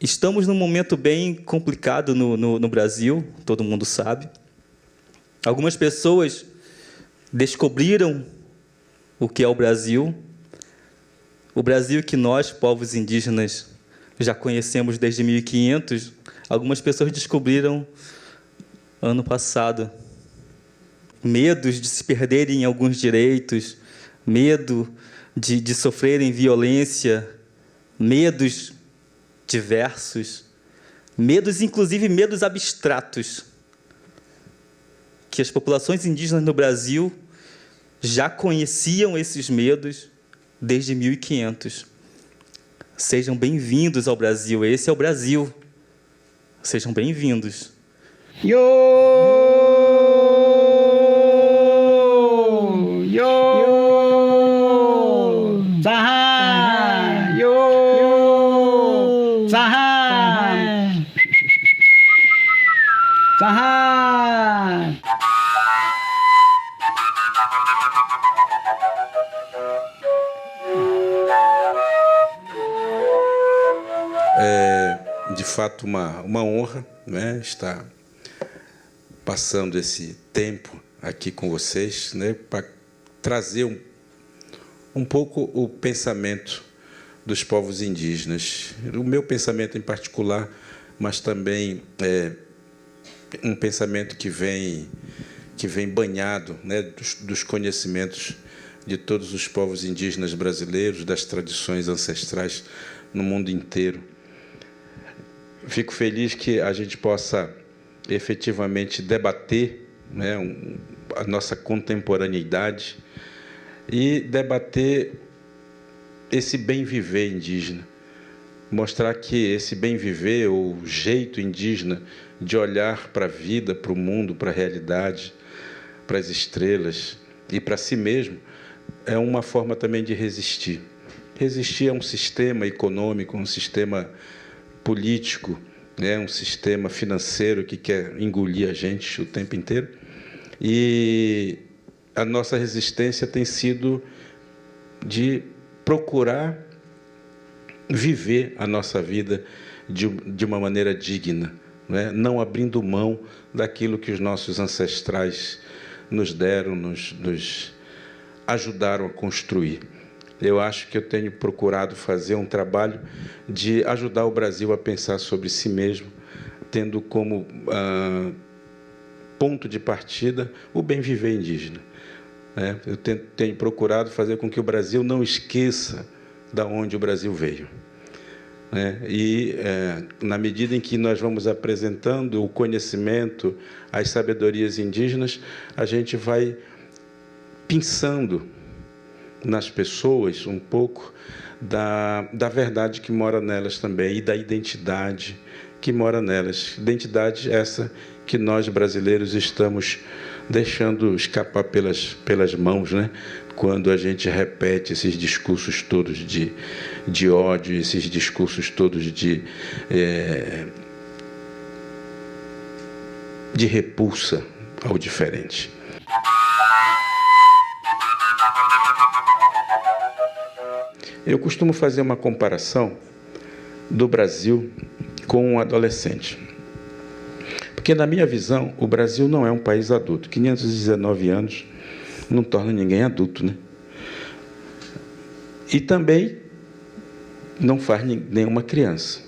Estamos num momento bem complicado no Brasil, todo mundo sabe. Algumas pessoas descobriram o que é o Brasil que nós, povos indígenas, já conhecemos desde 1500. Algumas pessoas descobriram ano passado. Medos de se perderem alguns direitos, medo de sofrerem violência, medos diversos, medos, inclusive medos abstratos, que as populações indígenas no Brasil já conheciam esses medos desde 1500. Sejam bem-vindos ao Brasil. Esse é o Brasil. Sejam bem-vindos. Yo, yo, Zaha, yo, Zaha, Zaha. É, de fato, uma honra, né, estar passando esse tempo aqui com vocês, né, para trazer um pouco o pensamento dos povos indígenas. O meu pensamento em particular, mas também um pensamento que vem banhado, né, dos conhecimentos de todos os povos indígenas brasileiros, das tradições ancestrais no mundo inteiro. Fico feliz que a gente possa efetivamente debater, né, a nossa contemporaneidade e debater esse bem-viver indígena. Mostrar que esse bem-viver, ou jeito indígena de olhar para a vida, para o mundo, para a realidade, para as estrelas e para si mesmo, é uma forma também de resistir. Resistir a um sistema econômico, um sistema político, né, um sistema financeiro que quer engolir a gente o tempo inteiro. E a nossa resistência tem sido de procurar viver a nossa vida de uma maneira digna, né? Não abrindo mão daquilo que os nossos ancestrais nos deram, nos ajudaram a construir. Eu acho que eu tenho procurado fazer um trabalho de ajudar o Brasil a pensar sobre si mesmo, tendo como ponto de partida o bem-viver indígena. Eu tenho procurado fazer com que o Brasil não esqueça de onde o Brasil veio. E, na medida em que nós vamos apresentando o conhecimento, as sabedorias indígenas, a gente vai pensando nas pessoas um pouco da verdade que mora nelas também e da identidade que mora nelas. Identidade essa que nós, brasileiros, estamos deixando escapar pelas mãos, né? Quando a gente repete esses discursos todos de ódio, esses discursos todos de repulsa ao diferente. Eu costumo fazer uma comparação do Brasil com um adolescente. Porque, na minha visão, o Brasil não é um país adulto. 519 anos não torna ninguém adulto, né? E também não faz nenhuma criança.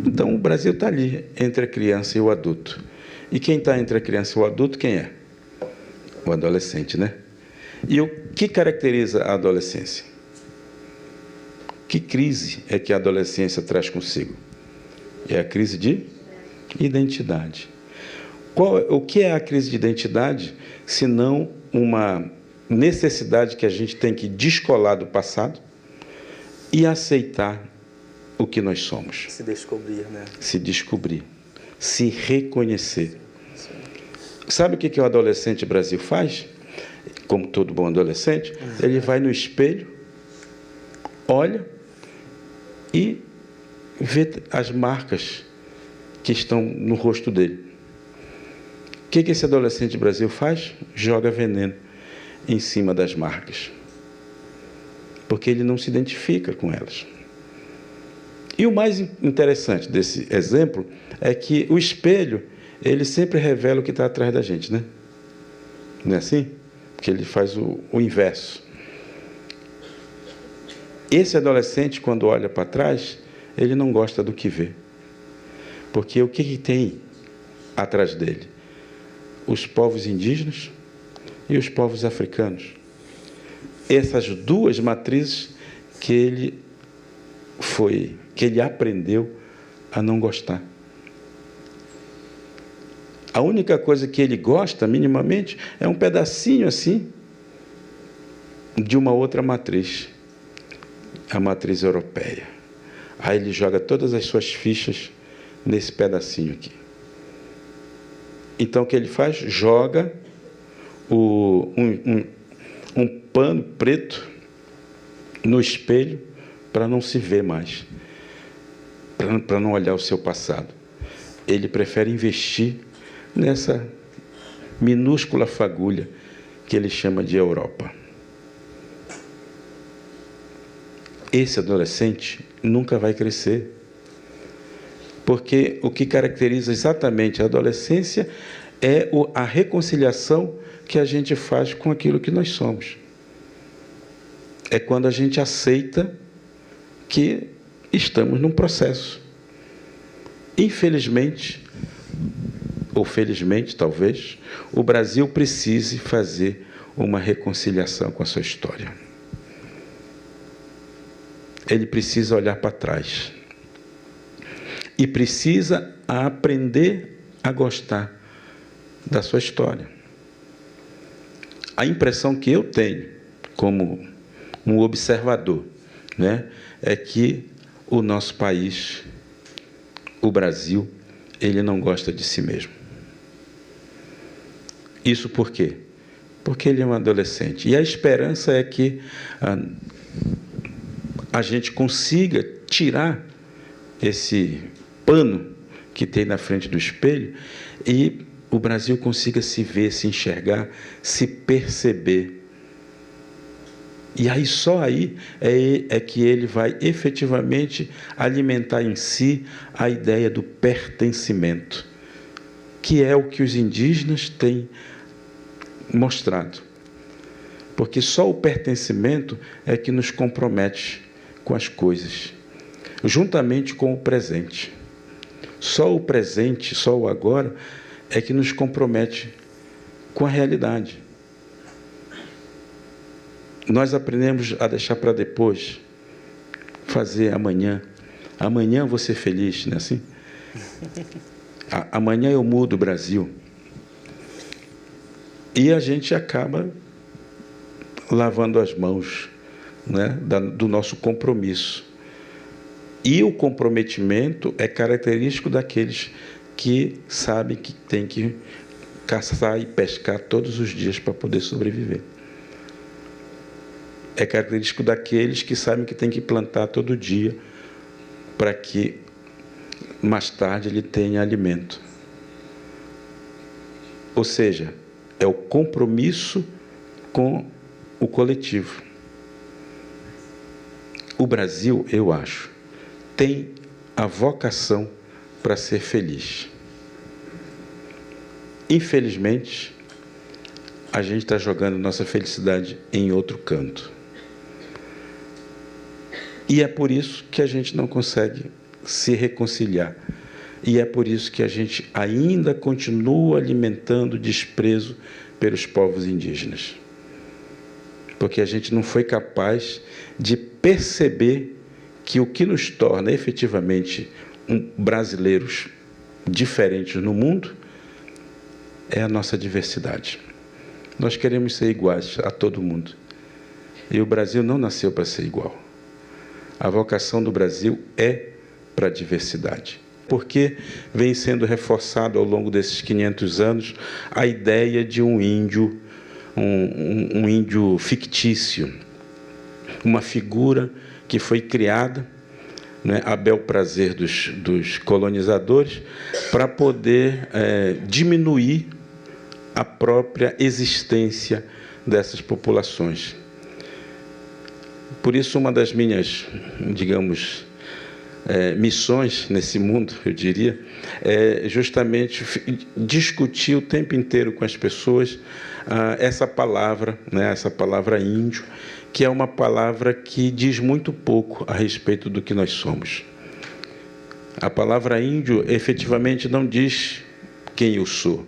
Então, o Brasil está ali, entre a criança e o adulto. E quem está entre a criança e o adulto, quem é? O adolescente, né? E o que caracteriza a adolescência? Que crise é que a adolescência traz consigo? É a crise de identidade. O que é a crise de identidade, se não uma necessidade que a gente tem que descolar do passado e aceitar o que nós somos? Se descobrir, né? Se descobrir, se reconhecer. Sabe o que o adolescente Brasil faz? Como todo bom adolescente, ele vai no espelho, olha e vê as marcas que estão no rosto dele. O que esse adolescente Brasil faz? Joga veneno em cima das marcas. Porque ele não se identifica com elas. E o mais interessante desse exemplo é que o espelho, ele sempre revela o que está atrás da gente, né? Não é assim? Porque ele faz o inverso. Esse adolescente, quando olha para trás, ele não gosta do que vê. Porque o que tem atrás dele? Os povos indígenas e os povos africanos. Essas duas matrizes que ele aprendeu a não gostar. A única coisa que ele gosta, minimamente, é um pedacinho assim de uma outra matriz, a matriz europeia. Aí ele joga todas as suas fichas nesse pedacinho aqui. Então, o que ele faz? Joga um pano preto no espelho para não se ver mais, para não olhar o seu passado. Ele prefere investir nessa minúscula fagulha que ele chama de Europa. Esse adolescente nunca vai crescer, porque o que caracteriza exatamente a adolescência é a reconciliação que a gente faz com aquilo que nós somos. É quando a gente aceita que estamos num processo. Infelizmente, ou felizmente, talvez, o Brasil precise fazer uma reconciliação com a sua história. Ele precisa olhar para trás. E precisa aprender a gostar da sua história. A impressão que eu tenho, como um observador, né, é que o nosso país, o Brasil, ele não gosta de si mesmo. Isso por quê? Porque ele é um adolescente. E a esperança é que a gente consiga tirar esse pano que tem na frente do espelho e o Brasil consiga se ver, se enxergar, se perceber. E aí, só aí, é que ele vai efetivamente alimentar em si a ideia do pertencimento, que é o que os indígenas têm mostrado. Porque só o pertencimento é que nos compromete com as coisas, juntamente com o presente. Só o presente, só o agora, é que nos compromete com a realidade. Nós aprendemos a deixar para depois, fazer amanhã. Amanhã eu vou ser feliz, não é assim? Amanhã eu mudo o Brasil. E a gente acaba lavando as mãos, né, do nosso compromisso. E o comprometimento é característico daqueles que sabem que tem que caçar e pescar todos os dias para poder sobreviver. É característico daqueles que sabem que tem que plantar todo dia para que mais tarde ele tenha alimento. Ou seja, é o compromisso com o coletivo. O Brasil, eu acho, tem a vocação para ser feliz. Infelizmente, a gente está jogando nossa felicidade em outro canto. E é por isso que a gente não consegue se reconciliar. E é por isso que a gente ainda continua alimentando desprezo pelos povos indígenas. Porque a gente não foi capaz de perceber que o que nos torna efetivamente brasileiros diferentes no mundo é a nossa diversidade. Nós queremos ser iguais a todo mundo. E o Brasil não nasceu para ser igual. A vocação do Brasil é para a diversidade. Porque vem sendo reforçado ao longo desses 500 anos a ideia de um índio, um índio fictício, uma figura que foi criada, né, a bel prazer dos colonizadores, para poder diminuir a própria existência dessas populações. Por isso, uma das minhas, digamos, missões nesse mundo, eu diria, é justamente discutir o tempo inteiro com as pessoas essa palavra, né, essa palavra índio, que é uma palavra que diz muito pouco a respeito do que nós somos. A palavra índio efetivamente não diz quem eu sou.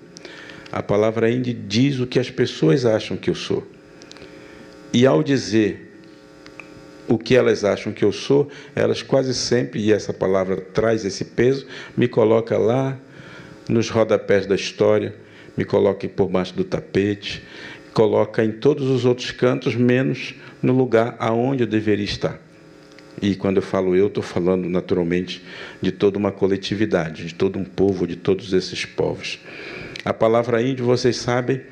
A palavra índio diz o que as pessoas acham que eu sou. E ao dizer o que elas acham que eu sou, elas quase sempre, e essa palavra traz esse peso, me coloca lá nos rodapés da história, me coloca por baixo do tapete, coloca em todos os outros cantos, menos no lugar aonde eu deveria estar. E quando eu falo eu, estou falando naturalmente de toda uma coletividade, de todo um povo, de todos esses povos. A palavra índio, vocês sabem,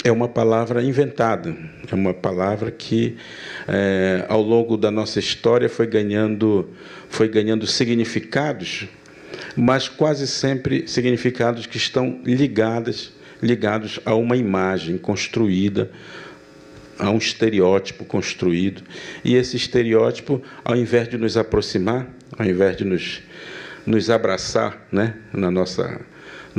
é uma palavra inventada, é uma palavra que, ao longo da nossa história, foi ganhando significados, mas quase sempre significados que estão ligados a uma imagem construída, a um estereótipo construído. E esse estereótipo, ao invés de nos aproximar, ao invés de nos abraçar, né, na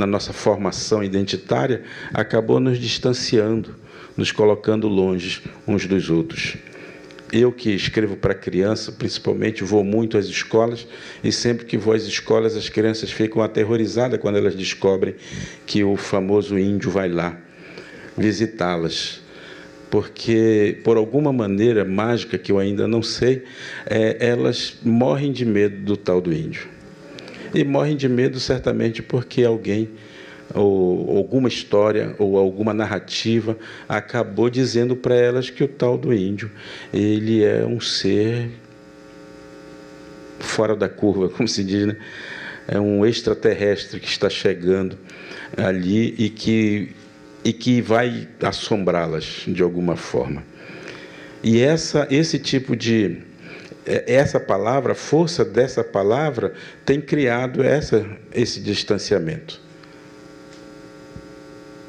nossa formação identitária, acabou nos distanciando, nos colocando longe uns dos outros. Eu que escrevo para criança, principalmente, vou muito às escolas, e sempre que vou às escolas, as crianças ficam aterrorizadas quando elas descobrem que o famoso índio vai lá visitá-las. Porque, por alguma maneira mágica, que eu ainda não sei, elas morrem de medo do tal do índio. E morrem de medo certamente porque alguém, ou alguma história, ou alguma narrativa, acabou dizendo para elas que o tal do índio, ele é um ser fora da curva, como se diz, né? É um extraterrestre que está chegando ali e que vai assombrá-las de alguma forma. E esse tipo de... Essa palavra, a força dessa palavra, tem criado esse distanciamento.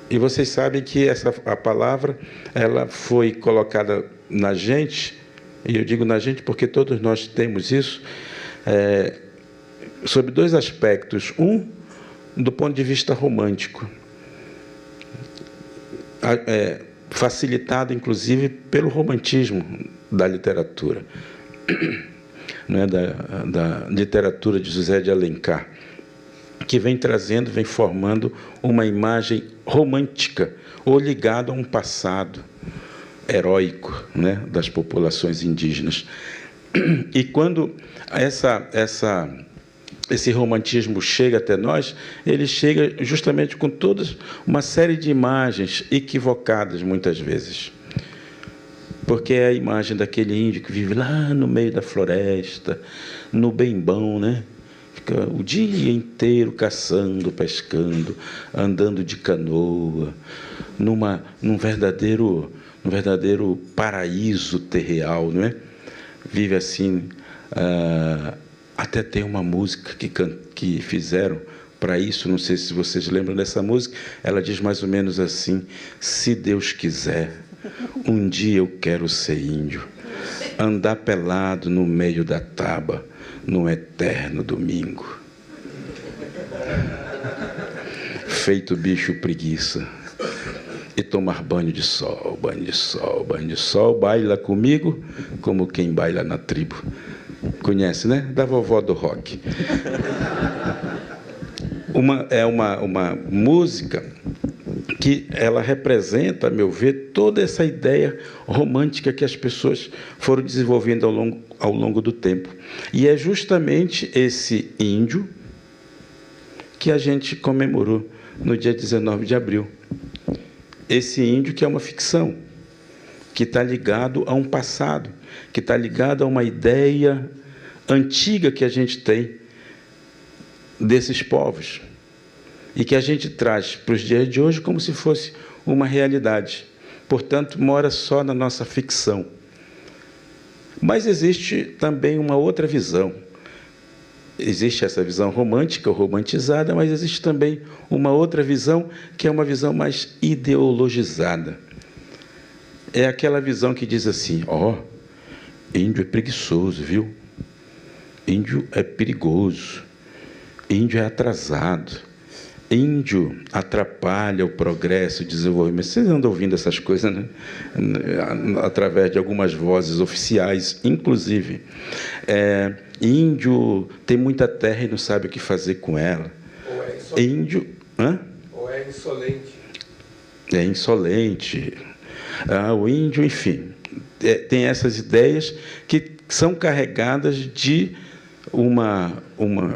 E vocês sabem que a palavra ela foi colocada na gente, e eu digo na gente porque todos nós temos isso, sob dois aspectos. Um, do ponto de vista romântico, facilitado, inclusive, pelo romantismo da literatura, não é? da literatura de José de Alencar, que vem formando uma imagem romântica, ou ligada a um passado heróico, né, das populações indígenas. E quando esse romantismo chega até nós, ele chega justamente com toda uma série de imagens equivocadas, muitas vezes. Porque é a imagem daquele índio que vive lá no meio da floresta, no bem bom, né? Fica o dia inteiro caçando, pescando, andando de canoa, num verdadeiro paraíso terreal, não é? Vive assim. Até tem uma música que fizeram para isso, não sei se vocês lembram dessa música, ela diz mais ou menos assim: se Deus quiser, um dia eu quero ser índio, andar pelado no meio da taba, no eterno domingo, feito bicho preguiça, e tomar banho de sol, banho de sol, banho de sol, baila comigo como quem baila na tribo. Conhece, né? Da vovó do rock. Uma música que ela representa, a meu ver, toda essa ideia romântica que as pessoas foram desenvolvendo ao longo do tempo. E é justamente esse índio que a gente comemorou no dia 19 de abril. Esse índio que é uma ficção, que está ligado a um passado, que está ligado a uma ideia antiga que a gente tem desses povos e que a gente traz para os dias de hoje como se fosse uma realidade. Portanto, mora só na nossa ficção. Mas existe também uma outra visão. Existe essa visão romântica ou romantizada, mas existe também uma outra visão que é uma visão mais ideologizada. É aquela visão que diz assim: índio é preguiçoso, viu? índio é perigoso, índio é atrasado, índio atrapalha o progresso, o desenvolvimento. Vocês andam ouvindo essas coisas, né? Através de algumas vozes oficiais, inclusive. Índio tem muita terra e não sabe o que fazer com ela. Ou é insolente. Índio... Hã? Ou é insolente. É insolente. O índio, enfim, tem essas ideias que são carregadas de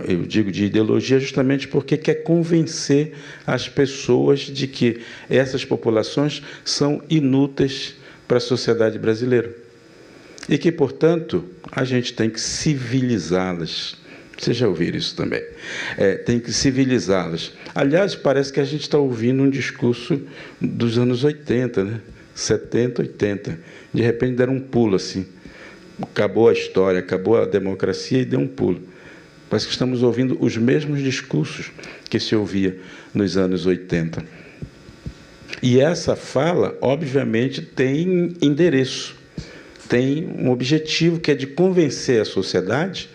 eu digo de ideologia, justamente porque quer convencer as pessoas de que essas populações são inúteis para a sociedade brasileira e que, portanto, a gente tem que civilizá-las. Vocês já ouviram isso também? Tem que civilizá-las. Aliás, parece que a gente está ouvindo um discurso dos anos 80, né? 70, 80. De repente deram um pulo assim. Acabou a história, acabou a democracia e deu um pulo. Parece que estamos ouvindo os mesmos discursos que se ouvia nos anos 80. E essa fala, obviamente, tem endereço, tem um objetivo, que é de convencer a sociedade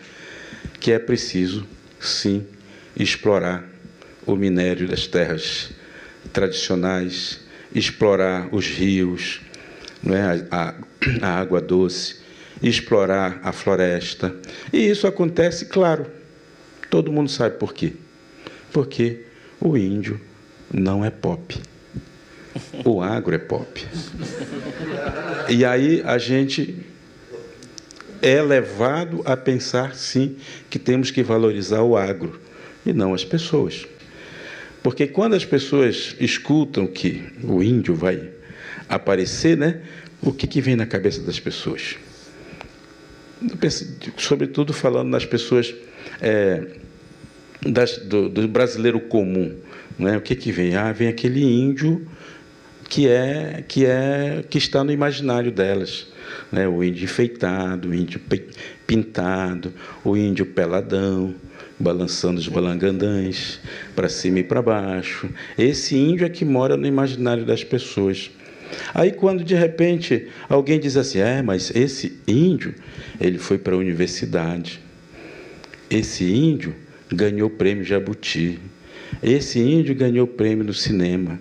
que é preciso, sim, explorar o minério das terras tradicionais, explorar os rios, não é? a água doce, explorar a floresta. E isso acontece, claro, todo mundo sabe por quê. Porque o índio não é pop. O agro é pop. E aí a gente é levado a pensar, sim, que temos que valorizar o agro e não as pessoas. Porque quando as pessoas escutam que o índio vai aparecer, né, o que vem na cabeça das pessoas? Sobretudo falando nas pessoas do brasileiro comum, né? O que vem? Vem aquele índio que está no imaginário delas, né? O índio enfeitado, o índio pintado, o índio peladão, balançando os balangandãs para cima e para baixo. Esse índio é que mora no imaginário das pessoas. Aí, quando de repente alguém diz assim, mas esse índio, ele foi para a universidade, esse índio ganhou o prêmio Jabuti, esse índio ganhou o prêmio no cinema,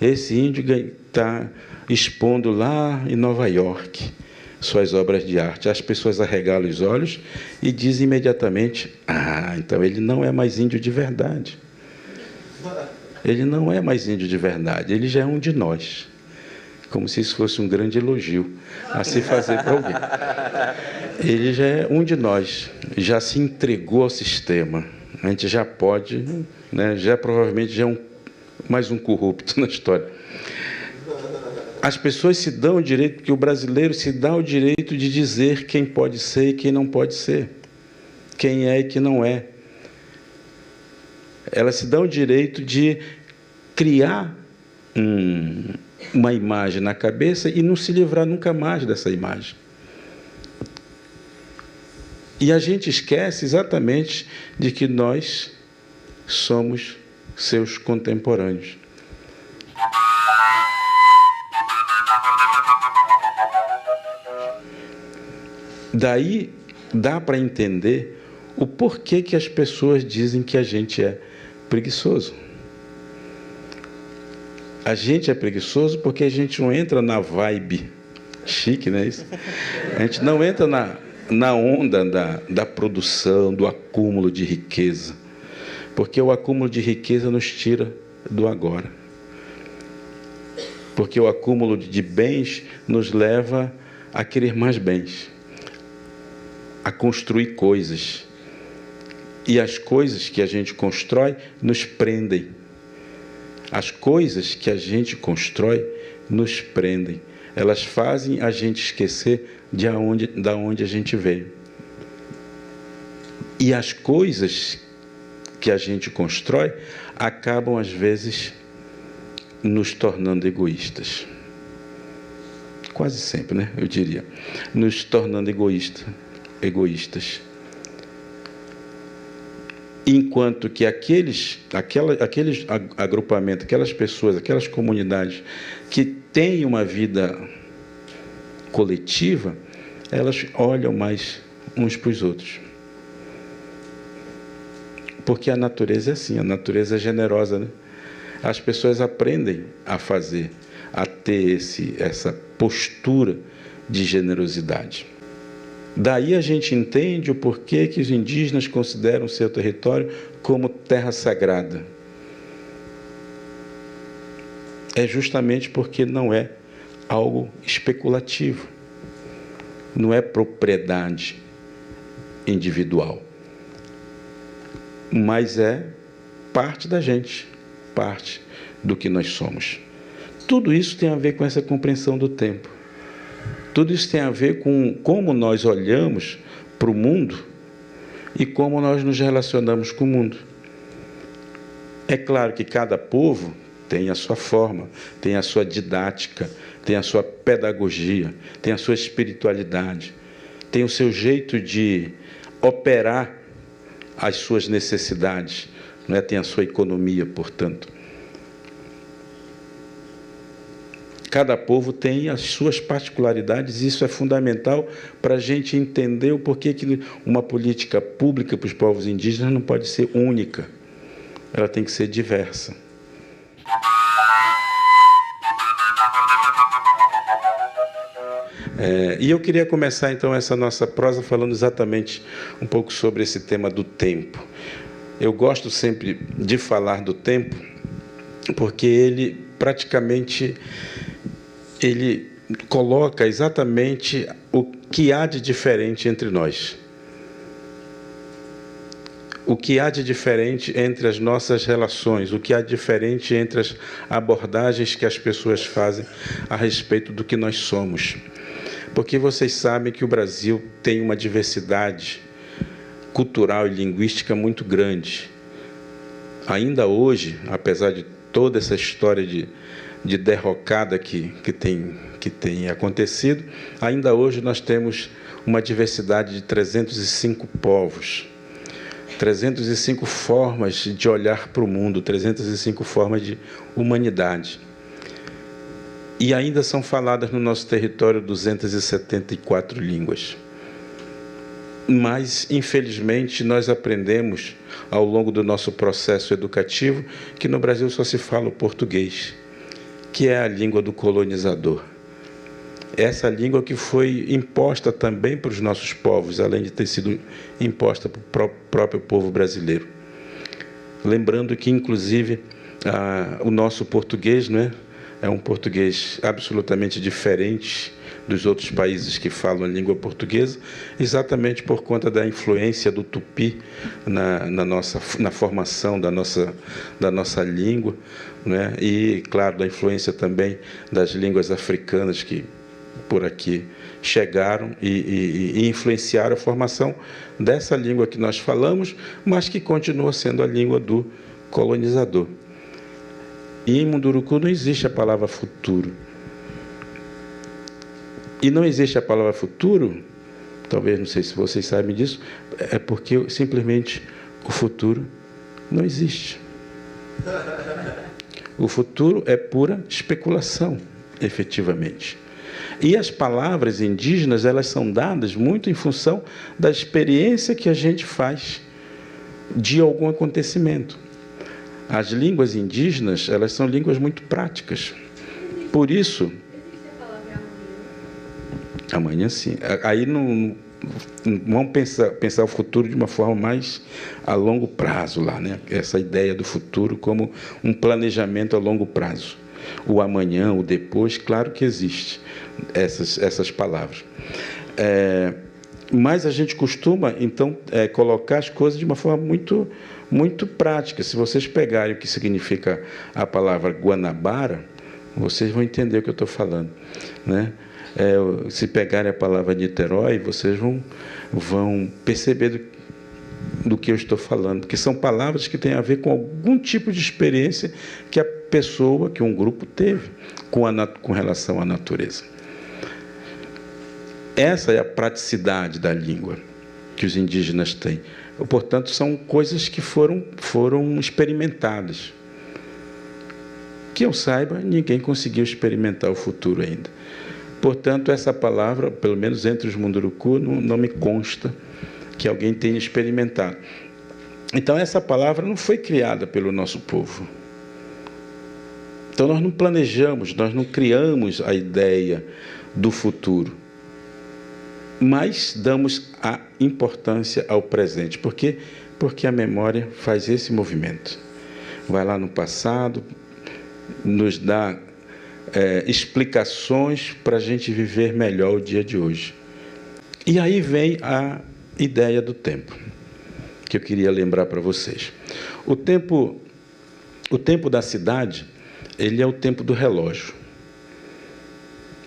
esse índio está expondo lá em Nova York suas obras de arte. As pessoas arregalam os olhos e dizem imediatamente, então ele não é mais índio de verdade. Ele não é mais índio de verdade, ele já é um de nós. Como se isso fosse um grande elogio a se fazer para alguém. Ele já é um de nós, já se entregou ao sistema. A gente já pode, né, já provavelmente já é mais um corrupto na história. As pessoas se dão o direito, porque o brasileiro se dá o direito de dizer quem pode ser e quem não pode ser, quem é e quem não é. Elas se dão o direito de criar uma imagem na cabeça e não se livrar nunca mais dessa imagem. E a gente esquece exatamente de que nós somos seus contemporâneos. Daí dá para entender o porquê que as pessoas dizem que a gente é preguiçoso. A gente é preguiçoso porque a gente não entra na vibe chique, não é isso? A gente não entra na onda da produção, do acúmulo de riqueza. Porque o acúmulo de riqueza nos tira do agora. Porque o acúmulo de bens nos leva a querer mais bens, a construir coisas. E as coisas que a gente constrói nos prendem. As coisas que a gente constrói nos prendem. Elas fazem a gente esquecer da onde a gente veio. E as coisas que a gente constrói acabam, às vezes, nos tornando egoístas. Quase sempre, né? Eu diria. Nos tornando egoístas. Enquanto que aqueles agrupamentos, aquelas pessoas, aquelas comunidades que têm uma vida coletiva, elas olham mais uns para os outros. Porque a natureza é assim, a natureza é generosa, né? As pessoas aprendem a fazer, a ter essa postura de generosidade. Daí a gente entende o porquê que os indígenas consideram seu território como terra sagrada. É justamente porque não é algo especulativo, não é propriedade individual, mas é parte da gente, parte do que nós somos. Tudo isso tem a ver com essa compreensão do tempo. Tudo isso tem a ver com como nós olhamos para o mundo e como nós nos relacionamos com o mundo. É claro que cada povo tem a sua forma, tem a sua didática, tem a sua pedagogia, tem a sua espiritualidade, tem o seu jeito de operar as suas necessidades, não é? Tem a sua economia, portanto. Cada povo tem as suas particularidades e isso é fundamental para a gente entender o porquê que uma política pública para os povos indígenas não pode ser única. Ela tem que ser diversa. E eu queria começar, então, essa nossa prosa falando exatamente um pouco sobre esse tema do tempo. Eu gosto sempre de falar do tempo porque ele praticamente coloca exatamente o que há de diferente entre nós. O que há de diferente entre as nossas relações, o que há de diferente entre as abordagens que as pessoas fazem a respeito do que nós somos. Porque vocês sabem que o Brasil tem uma diversidade cultural e linguística muito grande. Ainda hoje, apesar de toda essa história de derrocada que tem acontecido, ainda hoje nós temos uma diversidade de 305 povos, 305 formas de olhar para o mundo, 305 formas de humanidade. E ainda são faladas no nosso território 274 línguas. Mas, infelizmente, nós aprendemos, ao longo do nosso processo educativo, que no Brasil só se fala o português, que é a língua do colonizador. Essa língua que foi imposta também para os nossos povos, além de ter sido imposta para o próprio povo brasileiro. Lembrando que, inclusive, o nosso português, não é? É um português absolutamente diferente dos outros países que falam a língua portuguesa, exatamente por conta da influência do tupi na formação da nossa língua, né? E, claro, da influência também das línguas africanas que por aqui chegaram e influenciaram a formação dessa língua que nós falamos, mas que continua sendo a língua do colonizador. E em Munduruku não existe a palavra futuro. E não existe a palavra futuro, talvez, não sei se vocês sabem disso, é porque simplesmente o futuro não existe. O futuro é pura especulação, efetivamente. E as palavras indígenas, elas são dadas muito em função da experiência que a gente faz de algum acontecimento. As línguas indígenas, elas são línguas muito práticas. Por isso... Existe a palavra amanhã? Amanhã, sim. Aí não vamos pensar o futuro de uma forma mais a longo prazo lá, né? Essa ideia do futuro como um planejamento a longo prazo. O amanhã, o depois, claro que existe essas palavras. Mas a gente costuma, então, colocar as coisas de uma forma muito prática. Se vocês pegarem o que significa a palavra Guanabara, vocês vão entender o que eu estou falando, né? Se pegarem a palavra Niterói, vocês vão perceber do que eu estou falando, porque são palavras que têm a ver com algum tipo de experiência que a pessoa, que um grupo teve com relação à natureza. Essa é a praticidade da língua que os indígenas têm. Portanto, são coisas que foram experimentadas. Que eu saiba, ninguém conseguiu experimentar o futuro ainda. Portanto, essa palavra, pelo menos entre os Munduruku, não me consta que alguém tenha experimentado. Então, essa palavra não foi criada pelo nosso povo. Então, nós não planejamos, nós não criamos a ideia do futuro, mas damos a importância ao presente. Por quê? Porque a memória faz esse movimento. Vai lá no passado, nos dá explicações para a gente viver melhor o dia de hoje. E aí vem a ideia do tempo, que eu queria lembrar para vocês. O tempo da cidade, ele é o tempo do relógio.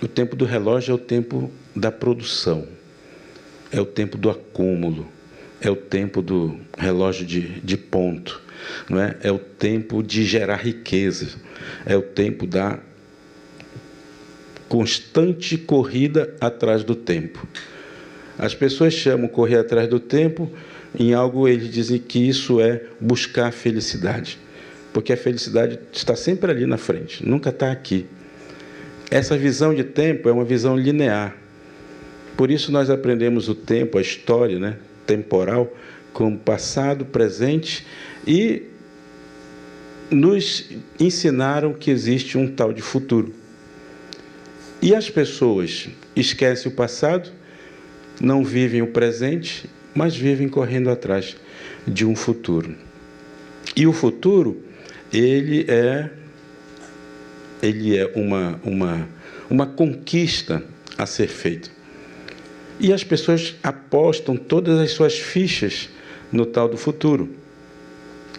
O tempo do relógio é o tempo da produção, é o tempo do acúmulo, é o tempo do relógio de ponto, não é? É o tempo de gerar riqueza, é o tempo da constante corrida atrás do tempo. As pessoas chamam correr atrás do tempo, em algo eles dizem que isso é buscar a felicidade, porque a felicidade está sempre ali na frente, nunca está aqui. Essa visão de tempo é uma visão linear. Por isso nós aprendemos o tempo, a história, né, temporal, como passado, presente, e nos ensinaram que existe um tal de futuro. E as pessoas esquecem o passado, não vivem o presente, mas vivem correndo atrás de um futuro. E o futuro, ele é uma conquista a ser feita. E as pessoas apostam todas as suas fichas no tal do futuro.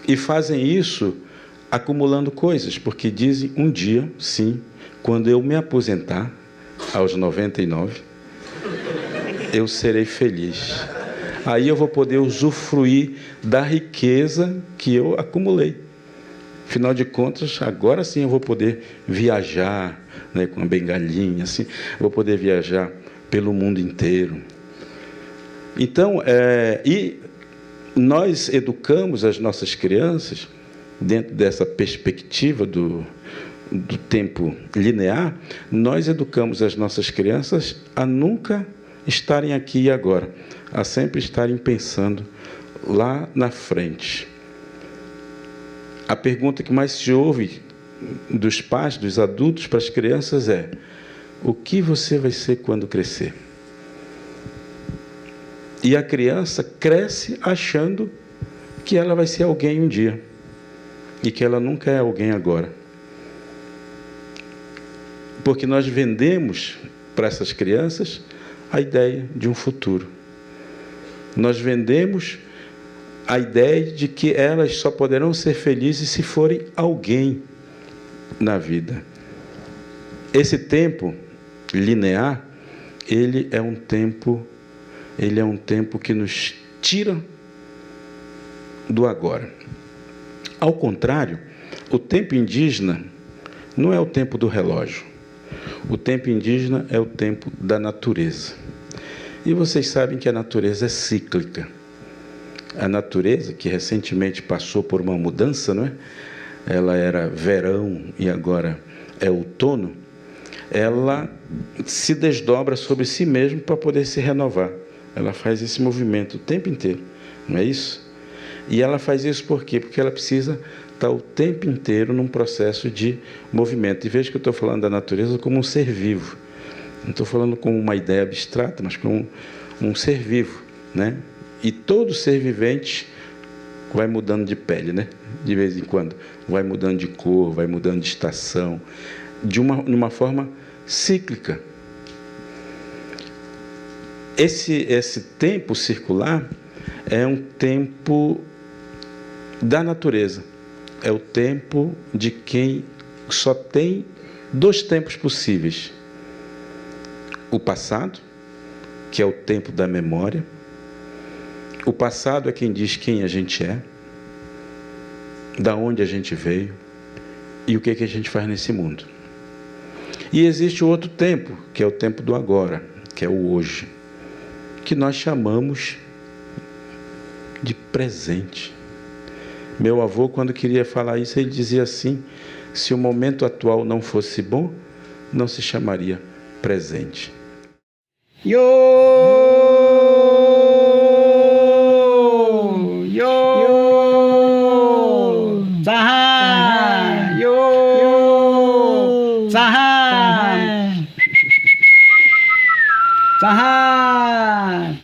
E fazem isso acumulando coisas, porque dizem, um dia, sim, quando eu me aposentar, aos 99, eu serei feliz. Aí eu vou poder usufruir da riqueza que eu acumulei. Afinal de contas, agora sim eu vou poder viajar, né, com uma bengalinha, assim, vou poder viajar pelo mundo inteiro. Então, e nós educamos as nossas crianças, dentro dessa perspectiva do tempo linear, nós educamos as nossas crianças a nunca estarem aqui e agora, a sempre estarem pensando lá na frente. A pergunta que mais se ouve dos pais, dos adultos para as crianças é: o que você vai ser quando crescer? E a criança cresce achando que ela vai ser alguém um dia e que ela nunca é alguém agora. Porque nós vendemos para essas crianças a ideia de um futuro. Nós vendemos a ideia de que elas só poderão ser felizes se forem alguém na vida. Esse tempo linear, ele é um tempo que nos tira do agora. Ao contrário, o tempo indígena não é o tempo do relógio. O tempo indígena é o tempo da natureza. E vocês sabem que a natureza é cíclica. A natureza, que recentemente passou por uma mudança, não é? Ela era verão e agora é outono. Ela se desdobra sobre si mesma para poder se renovar. Ela faz esse movimento o tempo inteiro, não é isso? E ela faz isso por quê? Porque ela precisa estar o tempo inteiro num processo de movimento. E veja que eu estou falando da natureza como um ser vivo. Não estou falando como uma ideia abstrata, mas como um ser vivo, né? E todo ser vivente vai mudando de pele, né? De vez em quando. Vai mudando de cor, vai mudando de estação, de uma forma cíclica. Esse tempo circular é um tempo da natureza. É o tempo de quem só tem dois tempos possíveis. O passado, que é o tempo da memória. O passado é quem diz quem a gente é, da onde a gente veio e o que a gente faz nesse mundo. E existe o outro tempo, que é o tempo do agora, que é o hoje, que nós chamamos de presente. Meu avô, quando queria falar isso, ele dizia assim: se o momento atual não fosse bom, não se chamaria presente. Yo! Saham. Saham.